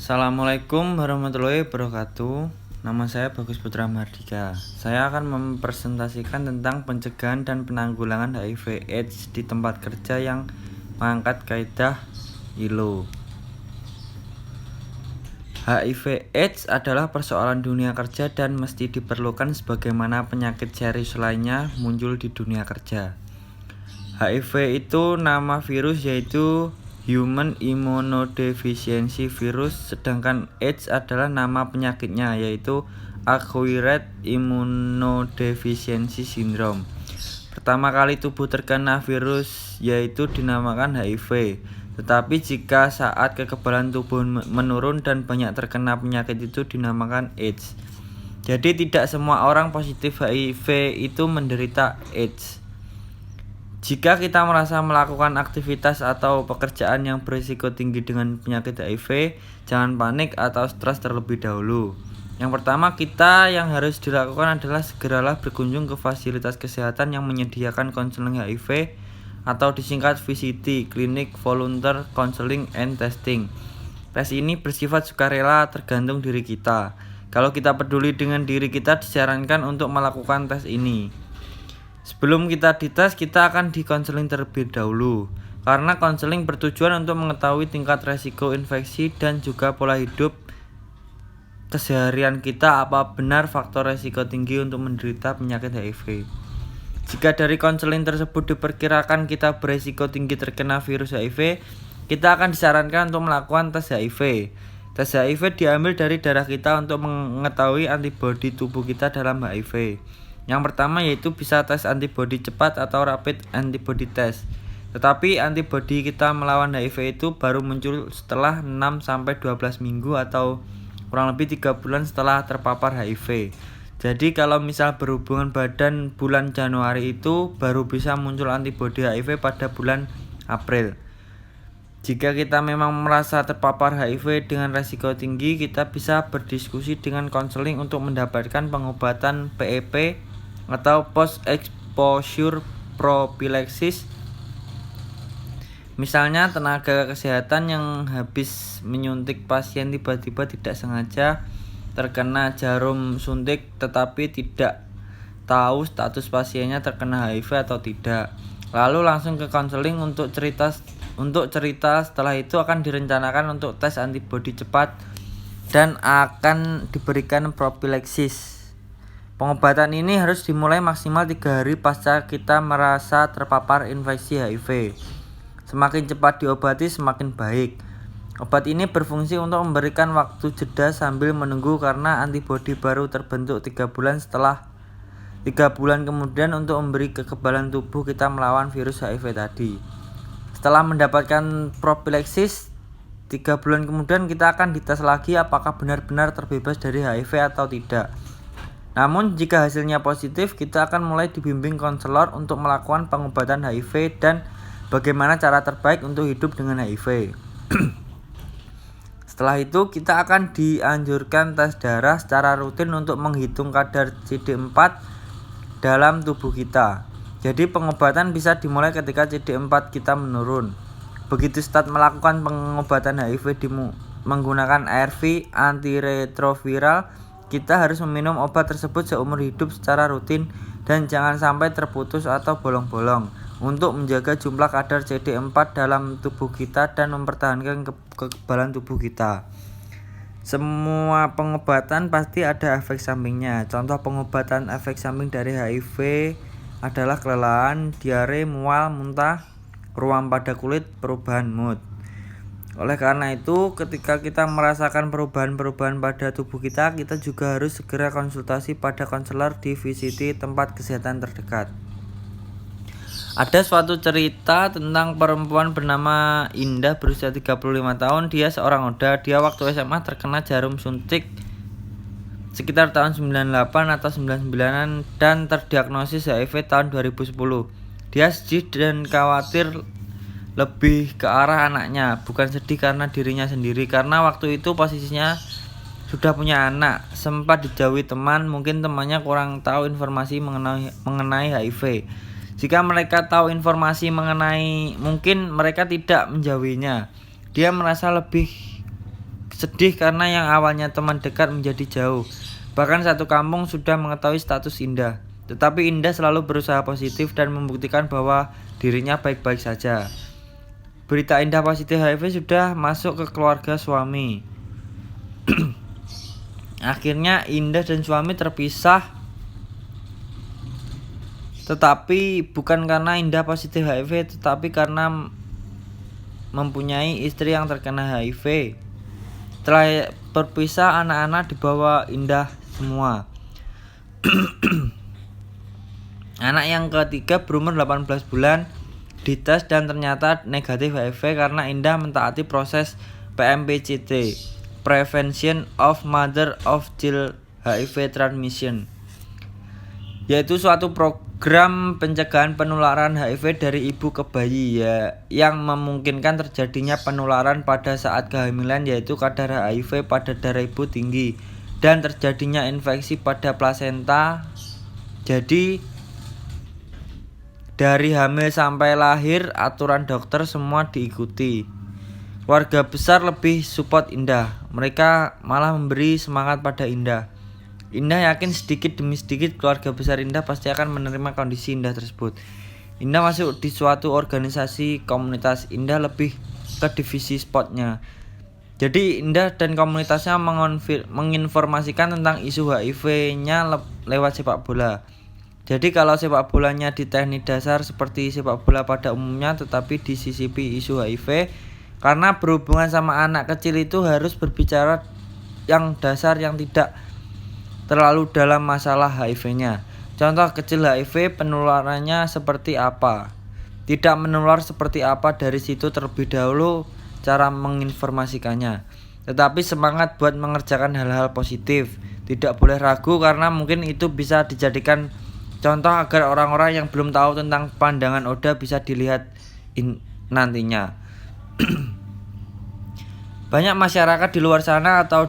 Assalamualaikum warahmatullahi wabarakatuh. Nama saya Bagus Putra Mardika. Saya akan mempresentasikan tentang pencegahan dan penanggulangan HIV/AIDS di tempat kerja yang mengangkat kaidah ILO. HIV/AIDS adalah persoalan dunia kerja dan mesti diperlukan sebagaimana penyakit serius lainnya muncul di dunia kerja. HIV itu nama virus yaitu Human Immunodeficiency Virus, sedangkan AIDS adalah nama penyakitnya yaitu Acquired Immunodeficiency Syndrome. Pertama kali tubuh terkena virus yaitu dinamakan HIV, tetapi jika saat kekebalan tubuh menurun dan banyak terkena penyakit itu dinamakan AIDS. Jadi tidak semua orang positif HIV itu menderita AIDS. Jika kita merasa melakukan aktivitas atau pekerjaan yang berisiko tinggi dengan penyakit HIV, jangan panik atau stres terlebih dahulu. Yang pertama yang harus dilakukan adalah segeralah berkunjung ke fasilitas kesehatan yang menyediakan konseling HIV atau disingkat VCT, Clinic Volunteer Counseling and Testing. Tes ini bersifat sukarela tergantung diri kita. Kalau kita peduli dengan diri kita, disarankan untuk melakukan tes ini. Sebelum kita dites, kita akan dikonseling terlebih dahulu, karena konseling bertujuan untuk mengetahui tingkat resiko infeksi dan juga pola hidup keseharian kita, apa benar faktor resiko tinggi untuk menderita penyakit HIV. Jika dari konseling tersebut diperkirakan kita beresiko tinggi terkena virus HIV, kita akan disarankan untuk melakukan tes HIV. Tes HIV diambil dari darah kita untuk mengetahui antibodi tubuh kita dalam HIV. Yang pertama yaitu bisa tes antibodi cepat atau rapid antibody test. Tetapi antibodi kita melawan HIV itu baru muncul setelah 6-12 minggu atau kurang lebih 3 bulan setelah terpapar HIV. Jadi kalau misal berhubungan badan bulan Januari itu baru bisa muncul antibodi HIV pada bulan April. Jika kita memang merasa terpapar HIV dengan resiko tinggi, kita bisa berdiskusi dengan konseling untuk mendapatkan pengobatan PEP atau post exposure prophylaxis. Misalnya tenaga kesehatan yang habis menyuntik pasien tiba-tiba tidak sengaja terkena jarum suntik tetapi tidak tahu status pasiennya terkena HIV atau tidak. Lalu langsung ke konseling untuk cerita. Setelah itu akan direncanakan untuk tes antibodi cepat dan akan diberikan prophylaxis. Pengobatan ini harus dimulai maksimal 3 hari pasca kita merasa terpapar infeksi HIV. Semakin cepat diobati semakin baik. Obat ini berfungsi untuk memberikan waktu jeda sambil menunggu karena antibodi baru terbentuk 3 bulan kemudian untuk memberi kekebalan tubuh kita melawan virus HIV tadi. Setelah mendapatkan prophylaxis 3 bulan kemudian kita akan dites lagi apakah benar-benar terbebas dari HIV atau tidak. Namun jika hasilnya positif, kita akan mulai dibimbing konselor untuk melakukan pengobatan HIV dan bagaimana cara terbaik untuk hidup dengan HIV. Setelah itu kita akan dianjurkan tes darah secara rutin untuk menghitung kadar CD4 dalam tubuh kita. Jadi pengobatan bisa dimulai ketika CD4 kita menurun. Begitu start melakukan pengobatan HIV menggunakan ARV antiretroviral, kita harus meminum obat tersebut seumur hidup secara rutin dan jangan sampai terputus atau bolong-bolong untuk menjaga jumlah kadar CD4 dalam tubuh kita dan mempertahankan kekebalan tubuh kita. Semua pengobatan pasti ada efek sampingnya. Contoh pengobatan efek samping dari HIV adalah kelelahan, diare, mual, muntah, ruam pada kulit, perubahan mood. Oleh karena itu, ketika kita merasakan perubahan-perubahan pada tubuh kita juga harus segera konsultasi pada konselor di VCT tempat kesehatan terdekat. Ada suatu cerita tentang perempuan bernama Indah berusia 35 tahun. Dia seorang Oda. Dia waktu SMA terkena jarum suntik sekitar tahun 98 atau 99 dan terdiagnosis HIV tahun 2010. Dia sedih dan khawatir lebih ke arah anaknya, bukan sedih karena dirinya sendiri, karena waktu itu posisinya sudah punya anak, sempat dijauhi teman, mungkin temannya kurang tahu informasi mengenai HIV. Jika mereka tahu informasi mungkin mereka tidak menjauhinya. Dia merasa lebih sedih karena yang awalnya teman dekat menjadi jauh. Bahkan satu kampung sudah mengetahui status Indah. Tetapi Indah selalu berusaha positif dan membuktikan bahwa dirinya baik-baik saja. Berita Indah positif HIV sudah masuk ke keluarga suami. Akhirnya Indah dan suami terpisah. Tetapi bukan karena Indah positif HIV, tetapi karena mempunyai istri yang terkena HIV. Setelah berpisah, anak-anak dibawa Indah semua. Anak yang ketiga berumur 18 bulan dites dan ternyata negatif HIV karena Indah mentaati proses PMPCT, Prevention of Mother of Child HIV Transmission, yaitu suatu program pencegahan penularan HIV dari ibu ke bayi yang memungkinkan terjadinya penularan pada saat kehamilan, yaitu kadar HIV pada darah ibu tinggi dan terjadinya infeksi pada plasenta. Jadi dari hamil sampai lahir aturan dokter semua diikuti. Keluarga besar lebih support Indah. Mereka malah memberi semangat pada Indah. Indah yakin sedikit demi sedikit keluarga besar Indah pasti akan menerima kondisi Indah tersebut. Indah masuk di suatu organisasi komunitas. Indah lebih ke divisi sportnya. Jadi Indah dan komunitasnya menginformasikan tentang isu HIV-nya lewat sepak bola. Jadi kalau sepak bolanya di teknik dasar seperti sepak bola pada umumnya, tetapi disisipi isu HIV, karena berhubungan sama anak kecil itu harus berbicara yang dasar yang tidak terlalu dalam masalah HIV-nya. Contoh kecil HIV penularannya seperti apa, tidak menular seperti apa, dari situ terlebih dahulu cara menginformasikannya. Tetapi semangat buat mengerjakan hal-hal positif, tidak boleh ragu karena mungkin itu bisa dijadikan contoh agar orang-orang yang belum tahu tentang pandangan Oda bisa dilihat nantinya. Banyak masyarakat di luar sana atau